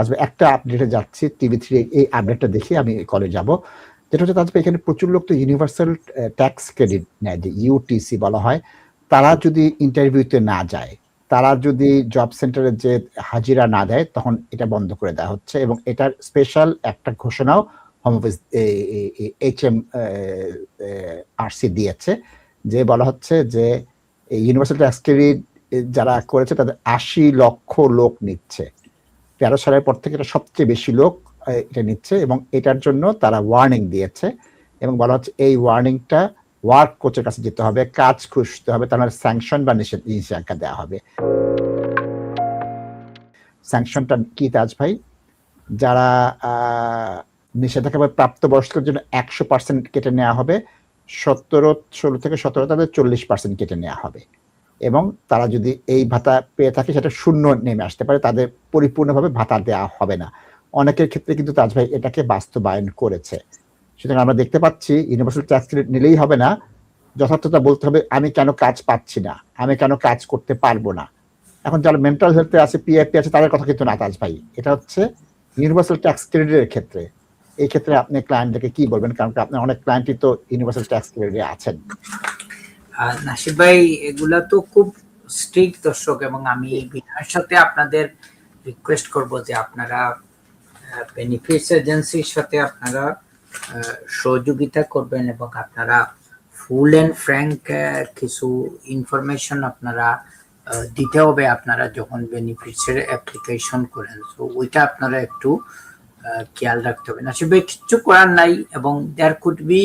আসবে একটা আপডেটে যাচ্ছি TV3 এই আপডেটটা দেখে আমি কলে যাব। যেটা হচ্ছে তাজবে এখানে প্রচুর লোক তো ইউনিভার্সাল ট্যাক্স ক্রেডিট নেয়, যে ইউটিসি বলা হয়। তারা যদি ইন্টারভিউতে না যায়, তারা যদি জব সেন্টারে যে হাজিরা না দেয়, তখন এটা বন্ধ করে দেওয়া হচ্ছে। এবং এটার স্পেশাল একটা ঘোষণাও হোম অফিস HMRC দিয়েছে, যে বলা হচ্ছে যে ইউনিভার্সাল ট্যাক্স ক্রেডিট যারা করেছে তাদের ৮০ লক্ষ লোক নিচ্ছে। ১৩ সালের পর থেকে এটা সবচেয়ে বেশি লোক এটা নিচ্ছে, এবং এটার জন্য তারা ওয়ার্নিং দিয়েছে। এবং বলা হচ্ছে এই ওয়ার্নিংটা ওয়ার্ক কোচের কাছে যেতে হবে, কাজ খুঁজতে হবে, তার স্যাংশন বা নিষেধাজ্ঞা দেওয়া হবে। স্যাংশনটা কি তাজ ভাই? যারা নিষেধাজ্ঞা বা প্রাপ্তবয়স্কদের জন্য ১০০% কেটে নেওয়া হবে, ১৬ থেকে ১৭ তাদের ৪০% কেটে নেওয়া হবে। এবং তারা যদি এই ভাতা পেয়ে থাকে সেটা শূন্য নেমে আসতে পারে, তাদের পরিপূর্ণভাবে ভাতা দেওয়া হবে না। অনেকের ক্ষেত্রে কিন্তু তাজ ভাই এটাকে বাস্তবায়ন করেছে। সুতরাং আমরা দেখতে পাচ্ছি ইউনিভার্সাল ট্যাক্স ক্রেডিট নিলেই হবে না, যথার্থতা বলতে হবে আমি কেন কাজ পাচ্ছি না, আমি কেন কাজ করতে পারবো না। এখন যারা মেন্টাল হেলথে আছে, PIP আছে, তাদের কথা কিন্তু না তাজ ভাই। এটা হচ্ছে ইউনিভার্সাল ট্যাক্স ক্রেডিটের ক্ষেত্রে। এই ক্ষেত্রে আপনি ক্লায়েন্টদেরকে কি বলবেন? কারণ আপনার অনেক ক্লায়েন্টই তো ইউনিভার্সাল ট্যাক্স ক্রেডিটে আছেন। নাসিব ভাই, এগুলা তো খুব স্ট্রিক্ট দর্শক, এবং আমি বিনয়ের সাথে আপনাদের রিকোয়েস্ট করব যে আপনারা বেনিফিটস এজেন্সির সাথে আপনারা সহযোগিতা করবেন, এবং আপনারা ফুল এন্ড ফ্র্যাঙ্ক কিছু ইনফরমেশন আপনারা দিতে হবে আপনারা যখন বেনিফিটসের অ্যাপ্লিকেশন করেন। তো ওইটা আপনারা একটু খেয়াল রাখতে হবে। নাসিব ভাই, কিচ্ছু করার নাই, এবং there could be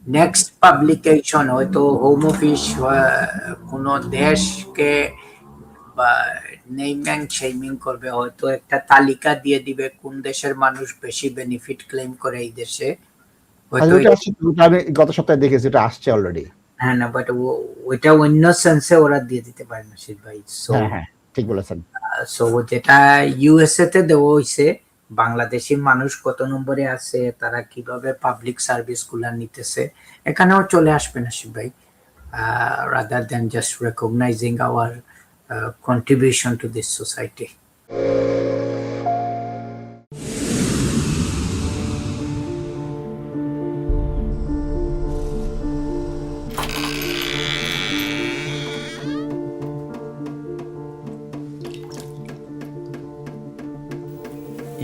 next publication, হয়তো হোম অফিস কোনো দেশকে বা নেইমিং শেমিং করবে, হয়তো একটা তালিকা দিয়ে দিবে কোন দেশের মানুষ বেশি বেনিফিট ক্লেম করে এই দেশে। হয়তো আমি গত সপ্তাহে দেখেছি, এটা আসছে অলরেডি। হ্যাঁ, না, বাট ওইটা অন্য সেন্সে ওরা দিয়ে দিতে পারে না শীত ভাই। হ্যাঁ, ঠিক বলেছেন। সো যেটা USA তে দেওয়া হয়েছে, বাংলাদেশি মানুষ কত নম্বরে আছে, তারা কিভাবে পাবলিক সার্ভিস গুলা নিতেছে, এখানেও চলে আসবে নাসিব ভাই, rather than just recognizing our contribution to this society.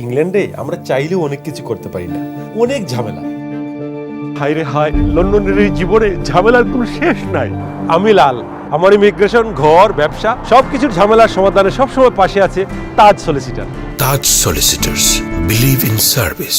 ইংল্যান্ডে আমরা চাইলেও অনেক কিছু করতে পারি না, অনেক ঝামেলা। হায় রে হায়, লন্ডনের এই জীবনে ঝামেলার কোনো শেষ নাই। আমি লাল, আমার ইমিগ্রেশন, ঘর, ব্যবসা সবকিছুর ঝামেলার সমাধানে সবসময় পাশে আছে Taj solicitor. Taj solicitors, believe in service.